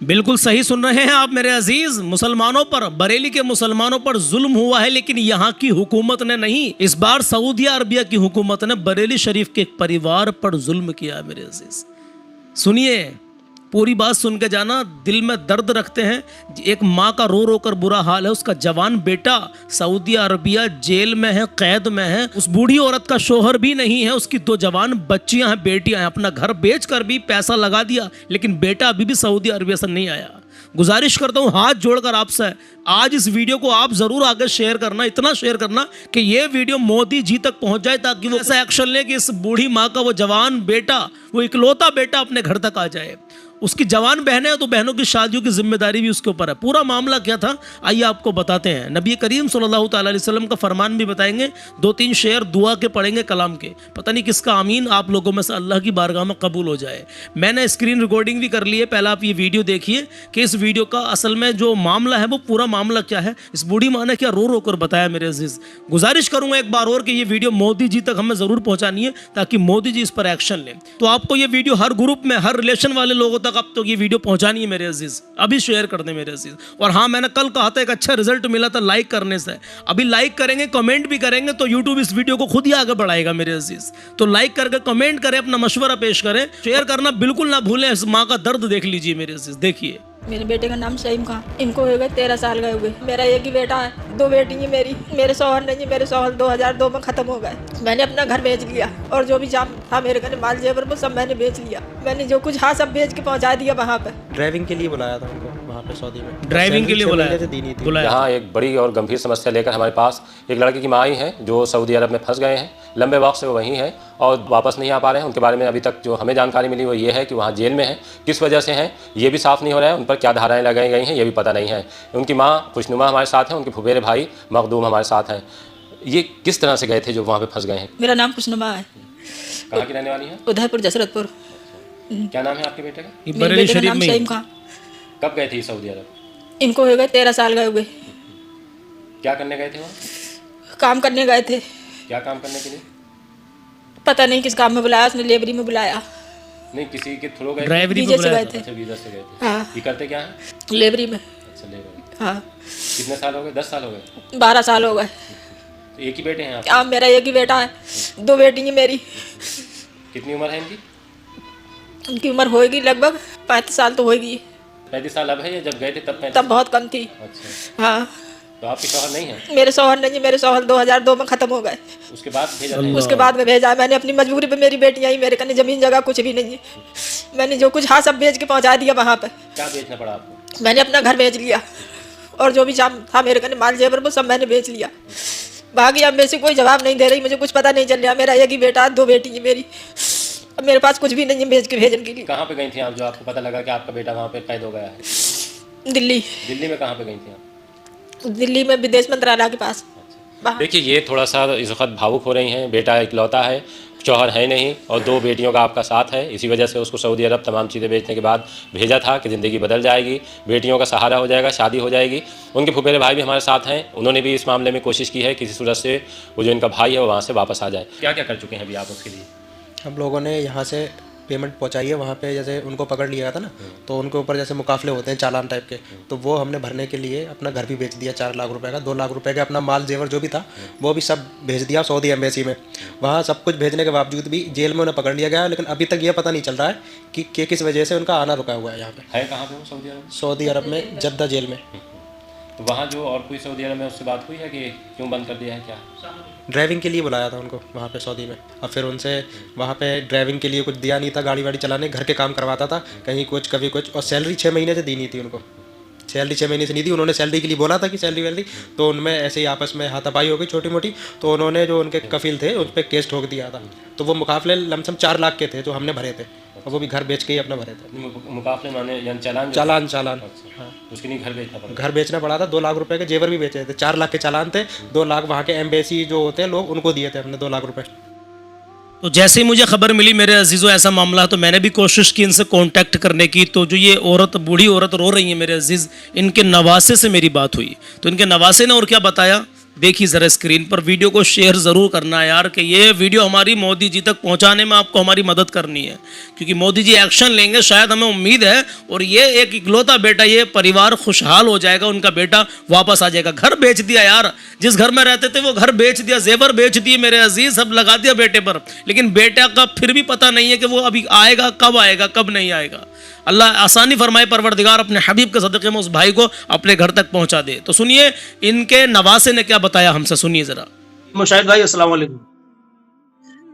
बिल्कुल सही सुन रहे हैं आप मेरे अजीज। मुसलमानों पर, बरेली के मुसलमानों पर जुल्म हुआ है, लेकिन यहाँ की हुकूमत ने नहीं। इस बार सऊदी अरबिया की हुकूमत ने बरेली शरीफ के एक परिवार पर जुल्म किया है मेरे अजीज। सुनिए, पूरी बात सुन के जाना, दिल में दर्द रखते हैं। एक माँ का रो रो कर बुरा हाल है। उसका जवान बेटा सऊदी अरबिया जेल में है, कैद में है। उस बूढ़ी औरत का शोहर भी नहीं है, उसकी 2 जवान बच्चियां हैं, बेटियां हैं। अपना घर बेच कर भी पैसा लगा दिया, लेकिन बेटा अभी भी सऊदी अरबिया से नहीं आया। गुजारिश करता हूँ हाथ जोड़कर आपसे, आज इस वीडियो को आप जरूर आगे शेयर करना, इतना शेयर करना कि ये वीडियो मोदी जी तक पहुंच जाए, ताकि वो ऐसा एक्शन ले कि इस बूढ़ी माँ का वो जवान बेटा, वो इकलौता बेटा अपने घर तक आ जाए। उसकी जवान बहनें हैं तो बहनों की शादियों की जिम्मेदारी भी उसके ऊपर है। पूरा मामला क्या था आइए आपको बताते हैं। नबी करीम सल्लल्लाहु अलैहि वसल्लम का फरमान भी बताएंगे, 2-3 शेर दुआ के पढ़ेंगे कलाम के। पता नहीं किसका आमीन आप लोगों में से अल्लाह की बारगाह में कबूल हो जाए। मैंने स्क्रीन रिकॉर्डिंग भी कर ली है, पहले आप ये वीडियो देखिए कि इस वीडियो का असल में जो मामला है वो पूरा मामला क्या है। इस बूढ़ी माँ ने क्या रो रो कर बताया मेरे अजीज। गुजारिश करूंगा एक बार और कि ये वीडियो मोदी जी तक हमें जरूर पहुंचानी है, ताकि मोदी जी इस पर एक्शन लें। तो आपको ये वीडियो हर ग्रुप में, हर रिलेशन वाले लोगों तक अब तो ये वीडियो पहुंचानी है मेरे अजीज। अभी शेयर कर दें मेरे अजीज। और हाँ, मैंने कल कहा था एक अच्छा रिजल्ट मिला था लाइक करने से। अभी लाइक करेंगे, कमेंट भी करेंगे तो यूट्यूब इस वीडियो को खुद ही आगे बढ़ाएगा मेरे अजीज। तो लाइक करके कमेंट करें, अपना मशवरा पेश करें, शेयर करना बिल्कुल ना भूलें। इस माँ का दर्द देख लीजिए मेरे अजीज, देखिए। मेरे बेटे का नाम शहीम खान, इनको हो गए 13 साल गए हुए। मेरा एक ही बेटा है, 2 बेटी है मेरी। मेरे शौहर नहीं है, मेरे शौहर 2002 में ख़त्म हो गए। मैंने अपना घर बेच लिया और जो भी जाम था मेरे घर माल जेवर वो सब मैंने बेच लिया। मैंने जो कुछ सब बेच के पहुंचा दिया वहाँ पे। ड्राइविंग के लिए बुलाया था उनको वहाँ पे सऊदी में। ड्राइविंग के लिए बुलाया। यहाँ एक बड़ी और गंभीर समस्या लेकर हमारे पास एक लड़के की माँ आई है जो सऊदी अरब में फंस गए हैं। लंबे वक्त से वो वहीं हैं और वापस नहीं आ पा रहे हैं। उनके बारे में अभी तक जो हमें जानकारी मिली वो ये है कि वहाँ जेल में है। किस वजह से हैं ये भी साफ़ नहीं हो रहा है। उन पर क्या धाराएं लगाई गई हैं ये भी पता नहीं है। उनकी माँ खुशनुमा हमारे साथ हैं, उनके फुफेरे भाई मखदूम हमारे साथ हैं। ये किस तरह से गए थे जो वहाँ पे फंस गए हैं? मेरा नाम खुशनुमा है। कहाँ की रहने वाली हैं? उदयपुर जसरतपुर। क्या नाम है आपके बेटे का? मेरे बेटे का नाम शहीम खान। कब गए थे सऊदी अरब? इनको हो गए 13 साल गए हुए। क्या करने गए थे वहाँ? काम करने गए थे। क्या काम करने के लिए? पता नहीं किस काम में बुलाया, उसने लेबरी में बुलाया। नहीं, किसी के थ्रू गए? ड्राइवरी वीजा से गए थे। अच्छा, वीजा से गए थे। हाँ। ये करते क्या है? लेबरी में। अच्छा, लेबर। हाँ। कितने साल हो गए? 10 साल हो गए? 12 साल हो गए। तो एक ही बेटे हैं आप? हाँ, मेरा एक ही बेटा है, 2 बेटी है मेरी। कितनी उम्र है इनकी? उनकी उम्र होएगी लगभग 35 साल तो होएगी। 35 साल अब है या जब गए थे तब 35? तब बहुत कम थी। अच्छा, हाँ। तो आपके शौहर नहीं है? मेरे शौहर नहीं है, मेरे शौहर 2002 में ख़त्म हो गए। उसके बाद भेजा? उसके बाद में भेजा। मैंने अपनी मजबूरी पे, मेरी बेटियाँ ही, मेरे कने ज़मीन जगह कुछ भी नहीं है। मैंने जो कुछ सब बेच के पहुँचा दिया वहाँ पे। क्या बेचना पड़ा आपको? मैंने अपना घर बेच लिया और जो भी जाम था मेरे कने माल जेवर वो सब मैंने बेच लिया। बाकी अब मेरे से कोई जवाब नहीं दे रही, मुझे कुछ पता नहीं चल रहा। मेरा एक ही बेटा, 2 बेटी है मेरी। अब मेरे पास कुछ भी नहीं है बेच के भेजने के लिए। कहाँ पे गई थी आप जो आपको पता लगा कि आपका बेटा वहाँ पे कैद हो गया है? दिल्ली। दिल्ली में कहाँ पे गई थी आप? दिल्ली में विदेश मंत्रालय के पास। देखिए, ये थोड़ा सा इस वक्त भावुक हो रही हैं। बेटा इकलौता है, शौहर है नहीं और 2 बेटियों का आपका साथ है। इसी वजह से उसको सऊदी अरब तमाम चीज़ें बेचने के बाद भेजा था कि ज़िंदगी बदल जाएगी, बेटियों का सहारा हो जाएगा, शादी हो जाएगी। उनके फुफेरे भाई भी हमारे साथ हैं, उन्होंने भी इस मामले में कोशिश की है किसी सूरत से वो जो इनका भाई है वो वहाँ से वापस आ जाए। क्या क्या कर चुके हैं अभी आप उसके लिए? हम लोगों ने यहाँ से पेमेंट पहुँचाई है। वहाँ पे जैसे उनको पकड़ लिया था ना, तो उनके ऊपर जैसे मुकाफले होते हैं चालान टाइप के, तो वो हमने भरने के लिए अपना घर भी बेच दिया 4 लाख रुपए का। 2 लाख रुपए का अपना माल जेवर जो भी था वो भी सब भेज दिया सऊदी एम्बेसी में। वहाँ सब कुछ भेजने के बावजूद भी जेल में उन्हें पकड़ लिया गया, लेकिन अभी तक ये पता नहीं चल रहा है कि किस वजह से उनका आना रुका हुआ है यहाँ पे। है कहाँ पे वो सऊदी अरब? सऊदी अरब में जद्दा जेल में। तो वहाँ जो और कोई सऊदी अरब में उससे बात हुई है कि क्यों बंद कर दिया है क्या? ड्राइविंग के लिए बुलाया था उनको वहाँ पे सऊदी में, और फिर उनसे वहाँ पे ड्राइविंग के लिए कुछ दिया नहीं था, गाड़ी वाड़ी चलाने, घर के काम करवाता था, कहीं कुछ कभी कुछ। और सैलरी 6 महीने से दी नहीं थी उनको। सैलरी 6 महीने से नहीं दी। उन्होंने सैलरी के लिए बोला था कि सैलरी वैलरी, तो उनमें ऐसे ही आपस में हाथापाई हो गई छोटी मोटी। तो उन्होंने जो उनके कफील थे उन पर केस ठोक दिया था। तो वो मुकाफले लमसम 4 लाख के थे जो हमने भरे थे, और वो भी घर बेच के ही अपना भरे थे। मुकाफले माने यानी चालान? चालान। हाँ, उसके लिए घर बेचना पड़ा? घर बेचना पड़ा था। 2 लाख रुपए के जेवर भी बेचे थे। 4 लाख के चालान थे, 2 लाख वहाँ के एम्बेसी जो होते हैं लोग उनको दिए थे हमने 2 लाख रुपए। तो जैसे ही मुझे खबर मिली मेरे अजीज़ों ऐसा मामला, तो मैंने भी कोशिश की इनसे कांटेक्ट करने की। तो जो ये औरत, बूढ़ी औरत रो रही है मेरे अजीज़, इनके नवासे से मेरी बात हुई। तो इनके नवासे ने और क्या बताया देखिए जरा स्क्रीन पर वीडियो को शेयर ज़रूर करना है यार, कि ये वीडियो हमारी मोदी जी तक पहुंचाने में आपको हमारी मदद करनी है, क्योंकि मोदी जी एक्शन लेंगे शायद, हमें उम्मीद है। और ये एक इकलौता बेटा, ये परिवार खुशहाल हो जाएगा, उनका बेटा वापस आ जाएगा। घर बेच दिया यार, जिस घर में रहते थे वो घर बेच दिया, जेवर बेच दिए मेरे अजीज, सब लगा दिया बेटे पर, लेकिन बेटा का फिर भी पता नहीं है कि वो अभी आएगा, कब नहीं आएगा। अल्लाह आसानी फरमाए परवरदिगार, अपने हबीब के सदक़े में उस भाई को अपने घर तक पहुंचा दे। तो सुनिए इनके नवासे ने क्या बताया हमसे, सुनिए जरा। मुशाहिद भाई अस्सलाम वालेकुम।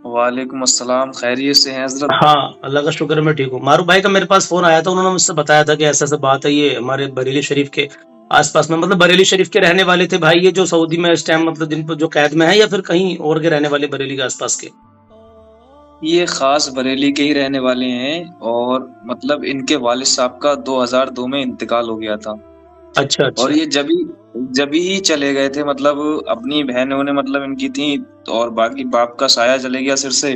वालेकुम अस्सलाम, खैरियत से हैं हज़रत? हाँ अल्लाह का शुक्र, मैं ठीक हूँ। मारूफ भाई का मेरे पास फोन आया था, उन्होंने मुझसे बताया था कि ऐसा ऐसा बात है, ये हमारे बरेली शरीफ के आसपास में, मतलब बरेली शरीफ के रहने वाले थे भाई ये, जो सऊदी में इस टाइम मतलब जिन पर जो कैद में है, या फिर कहीं और के रहने वाले बरेली के आसपास के? ये खास बरेली के ही रहने वाले हैं, और मतलब इनके वालिद साहब का 2002 में इंतकाल हो गया था। अच्छा अच्छा। और ये जब ही चले गए थे, मतलब अपनी बहनों ने मतलब इनकी थी, और बाकी बाप का साया चले गया सिर से,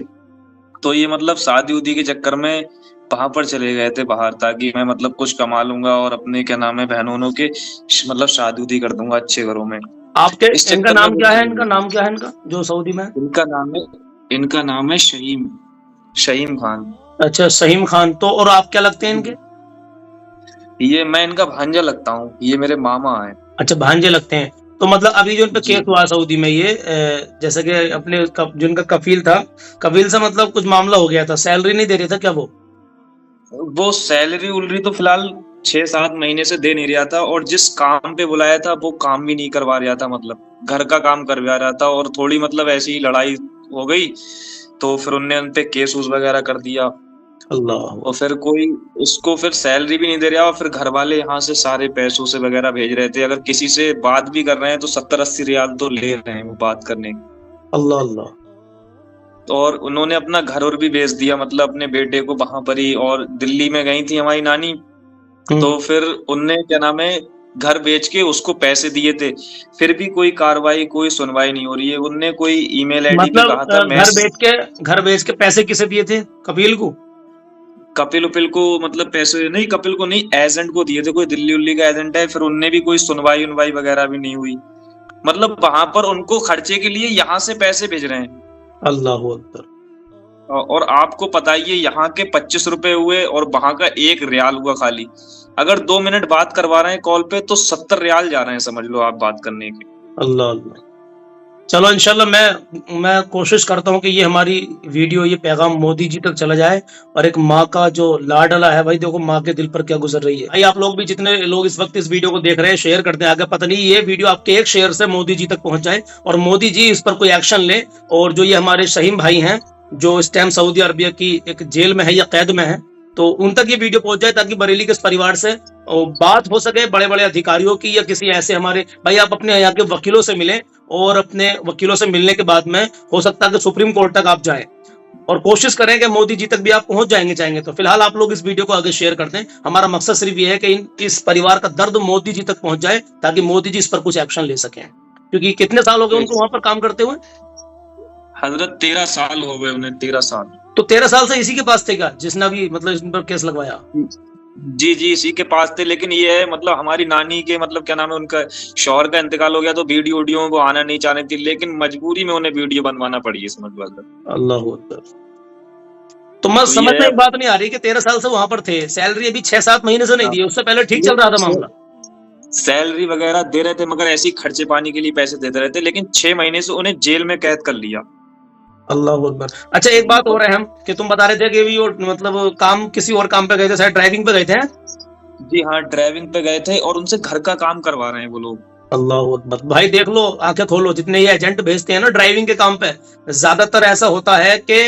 तो ये मतलब शादी उदी के चक्कर में वहां पर चले गए थे बाहर, ताकि मैं मतलब कुछ कमा लूंगा और अपने क्या नाम है बहनों के मतलब शादी उदी कर दूंगा अच्छे घरों में। आपके इस इनका चक्कर नाम में क्या है? इनका नाम क्या है इनका जो सऊदी में है? इनका नाम है शहीम खान। अच्छा सहीम खान। तो और आप क्या लगते हैं इनके? ये मैं इनका भांजा लगता हूँ, ये मेरे मामा हैं। अच्छा भांजे लगते हैं। तो मतलब अभी जो इन पे जी। केस हुआ सऊदी में, ये जैसे कि अपने जो इनका कफील था, कफील से मतलब कुछ मामला हो गया था, सैलरी नहीं दे रहे था क्या वो सैलरी उलरी तो फिलहाल 6-7 महीने से दे नहीं रहा था, और जिस काम पे बुलाया था वो काम भी नहीं करवा रहा था, मतलब घर का काम करवा रहा था। और थोड़ी मतलब ऐसी ही लड़ाई हो गई, तो फिर उनने उन पे केस वगैरह कर दिया। अल्लाह। और फिर कोई उसको फिर सैलरी भी नहीं दे रहा, और फिर घर वाले यहाँ से सारे पैसों से वगैरह भेज रहे थे। अगर किसी से बात भी कर रहे हैं तो 70-80 रियाल तो ले रहे हैं वो बात करने की। अल्लाह अल्लाह। और उन्होंने अपना घर और भी बेच दिया, मतलब अपने बेटे को वहां पर ही। और दिल्ली में गई थी हमारी नानी, तो फिर उनने क्या नाम है घर बेच के उसको पैसे दिए थे, फिर भी कोई कार्रवाई कोई सुनवाई नहीं हो रही है। उनने कोई ईमेल आईडी पे कहा था घर बेच के पैसे किसे दिए थे? कपिल को? कपिल उपिल को मतलब पैसे नहीं, कपिल को नहीं, एजेंट को दिए थे, कोई दिल्ली उल्ली का एजेंट है। फिर उनने भी कोई सुनवाई उनवाई वगैरह भी नहीं हुई, मतलब वहां पर उनको खर्चे के लिए यहाँ से पैसे भेज रहे हैं। अल्लाह अकबर। और आपको पता ही है यहाँ के 25 रुपए हुए और वहां का 1 रियाल हुआ खाली। अगर 2 मिनट बात करवा रहे हैं कॉल पे तो 70 रियाल जा रहे हैं, समझ लो आप बात करने के। अल्लाह अल्लाह। चलो इंशाल्लाह मैं कोशिश करता हूँ कि ये हमारी वीडियो, ये पैगाम मोदी जी तक चला जाए। और एक माँ का जो लाडला है भाई, देखो माँ के दिल पर क्या गुजर रही है। भाई आप लोग भी, जितने लोग इस वक्त इस वीडियो को देख रहे हैं, शेयर करते हैं आगे, पता नहीं ये वीडियो आपके एक शेयर से मोदी जी तक पहुंच जाए और मोदी जी इस पर कोई एक्शन ले। और जो ये हमारे शहीम भाई हैं जो इस टाइम सऊदी अरबिया की एक जेल में है या कैद में है, तो उन तक ये वीडियो पहुंच जाए, ताकि बरेली के इस परिवार से बात हो सके, बड़े बड़े अधिकारियों की या किसी ऐसे हमारे भाई, आप अपने यहाँ के वकीलों से मिलें, और अपने वकीलों से मिलने के बाद में हो सकता है कि सुप्रीम कोर्ट तक आप जाएं, और कोशिश करें कि मोदी जी तक भी आप पहुंच जाएंगे चाहेंगे तो। फिलहाल आप लोग इस वीडियो को आगे शेयर कर दें। हमारा मकसद सिर्फ ये है कि इस परिवार का दर्द मोदी जी तक पहुंच जाए, ताकि मोदी जी इस पर कुछ एक्शन ले सकें। क्योंकि कितने साल हो गए उनको वहां पर काम करते हुए? हजरत 13 साल हो गए उन्हें, 13 साल। तो 13 साल से इसी के पास थे क्या, जिसने भी मतलब इस पर केस लगवाया? जी इसी के पास थे। लेकिन ये है मतलब हमारी नानी के मतलब क्या नाम है, उनका शौहर का इंतकाल हो गया, तो वीडियो को आना नहीं चाहती थी, लेकिन मजबूरी में उन्हें वीडियो बनवाना पड़ी है, समझ लो। अल्लाह अकबर। तो मैं समझ में एक बात नहीं आ रही कि 13 साल से वहां पर थे, सैलरी अभी 6-7 महीने से नहीं दी, उससे पहले ठीक चल रहा था मामला? सैलरी वगैरह दे रहे थे, मगर ऐसी खर्चे पानी के लिए पैसे देते रहते, लेकिन 6 महीने से उन्हें जेल में कैद कर लिया। अल्लाह अकबर। अच्छा एक बात हो रहा है, हम कि तुम बता रहे थे कि भी वो मतलब काम किसी और काम पे गए थे, शायद ड्राइविंग पे गए थे? जी हाँ, ड्राइविंग पे गए थे और उनसे घर का काम करवा रहे हैं वो लोग। अल्लाह अकबर। भाई देख लो, आंखें खोलो, जितने ये एजेंट भेजते हैं ना ड्राइविंग के काम पे, ज्यादातर ऐसा होता है कि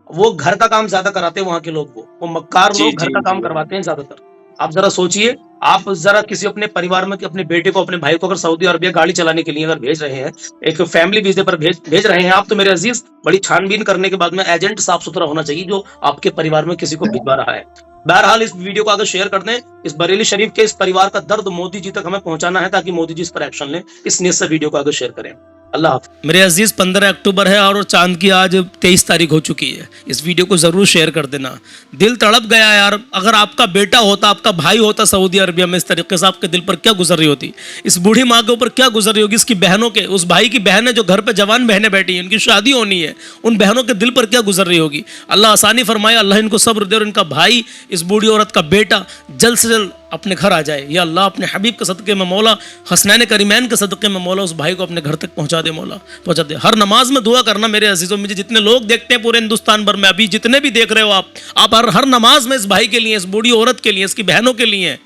वो घर का काम ज्यादा कराते हैं। वहां के लोग वो मक्कार लोग घर का काम करवाते हैं ज्यादातर। आप जरा सोचिए, आप जरा किसी अपने परिवार में अपने बेटे को, अपने भाई को अगर सऊदी अरबिया गाड़ी चलाने के लिए अगर भेज रहे हैं, एक फैमिली वीजे पर भेज रहे हैं आप, तो मेरे अजीज बड़ी छानबीन करने के बाद में एजेंट साफ सुथरा होना चाहिए जो आपके परिवार में किसी को भिजवा रहा है। बहरहाल इस वीडियो को आगे शेयर कर दें। इस बरेली शरीफ के इस परिवार का दर्द मोदी जी तक हमें पहुंचाना है, ताकि मोदी जी इस पर एक्शन लें। इस नीयत से वीडियो को आगे शेयर करें। अल्लाह हाफ़िज़। मेरे अजीज 15 अक्टूबर है और चांद की आज 23 तारीख हो चुकी है। इस वीडियो को ज़रूर शेयर कर देना। दिल तड़प गया यार, अगर आपका बेटा होता, आपका भाई होता सऊदी अरबिया में, इस तरीके से आपके दिल पर क्या गुजर रही होती, इस बूढ़ी माँ के ऊपर क्या गुजर रही होगी, इसकी बहनों के, उस भाई की बहनें जो घर पे जवान बहनें बैठी हैं, उनकी शादी होनी है, उन बहनों के दिल पर क्या गुजर रही होगी। अल्लाह आसानी फरमाए, अल्लाह इनको सब्र दे और इनका भाई, इस बूढ़ी औरत का बेटा जल्द से जल्द अपने घर आ जाए। या अल्लाह अपने हबीब के सदक़े में मौला, हसनैन करीमैन के सदक़े में मौला, उस भाई को अपने घर तक पहुंचा दे मौला, पहुंचा दे। हर नमाज में दुआ करना मेरे अजीज़ों, मुझे जितने लोग देखते हैं पूरे हिंदुस्तान भर में, अभी जितने भी देख रहे हो आप हर नमाज में इस भाई के लिए, इस बूढ़ी औरत के लिए, इसकी बहनों के लिए,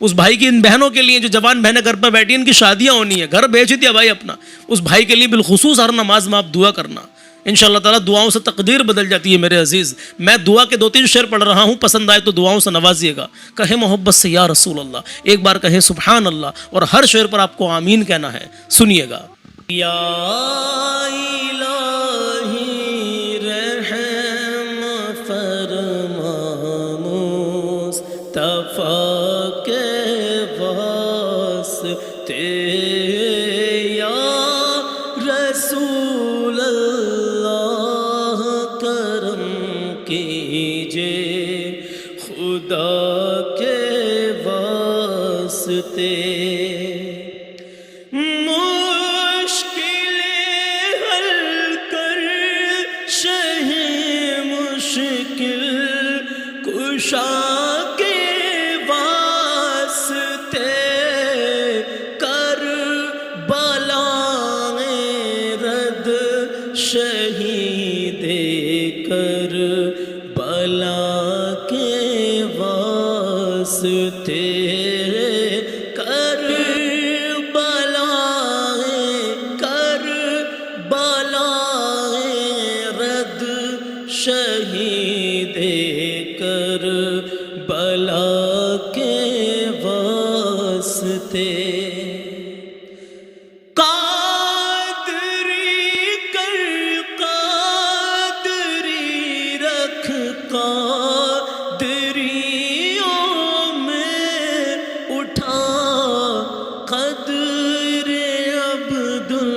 उस भाई की इन बहनों के लिए जो जवान बहनें घर पर बैठी, इनकी शादियाँ होनी है, घर बेच दिया भाई अपना, उस भाई के लिए बिलखुसूस हर नमाज में आप दुआ करना। इंशाअल्लाह ताला दुआओं से तकदीर बदल जाती है मेरे अजीज़। मैं दुआ के 2-3 शेर पढ़ रहा हूँ, पसंद आए तो दुआओं से नवाजिएगा। कहे मोहब्बत से या रसूल अल्लाह, एक बार कहे सुभान अल्लाह, और हर शेर पर आपको आमीन कहना है। सुनिएगा। या इलाही रहम फरमा मुस्तफा के वास्ते, या रसूल अल्लाह करम कीजिए खुदा के वास्ते। मुश्किलें हल कर शहे मुश्किल कुशा के वास्ते, कर बलाएं रद शहीदे कर बला के वास्ते, कर बलाएं रद शहीदे कर बला के वास्ते। कादरी कर कादरी रख कादरियों में उठा, कदरे अब्दुल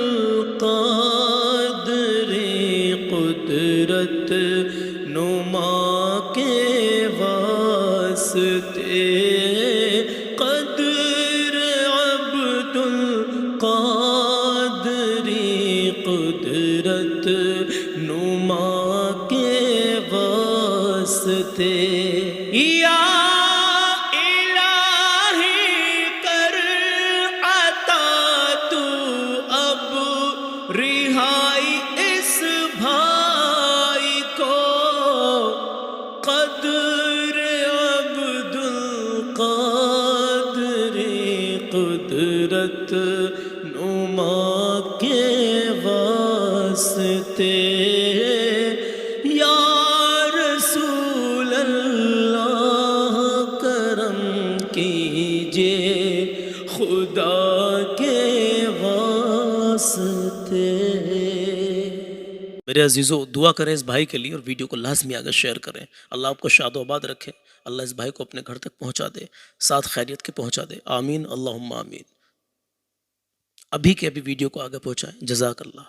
कादरी कुदरत नुमा के वास्ते, कदर अब्दुल कादरी कुदरत नुमा के वास्ते। या इलाही कर अता तू अब रिहाई इस भाई को, कदर अब्दुल कादरी कुदरत नुमा के वास्ते। या रसूल अल्लाह करम कीजिए खुदा के वास्ते। मेरे अजीज़ों, दुआ करें इस भाई के लिए और वीडियो को लाजमी आगे शेयर करें। अल्लाह आपको शादोबाद रखे, अल्लाह इस भाई को अपने घर तक पहुंचा दे, साथ खैरियत के पहुंचा दे। आमीन अल्लाहुम्मा आमीन। अभी के अभी वीडियो को आगे पहुंचाएं। जज़ाकल्लाह।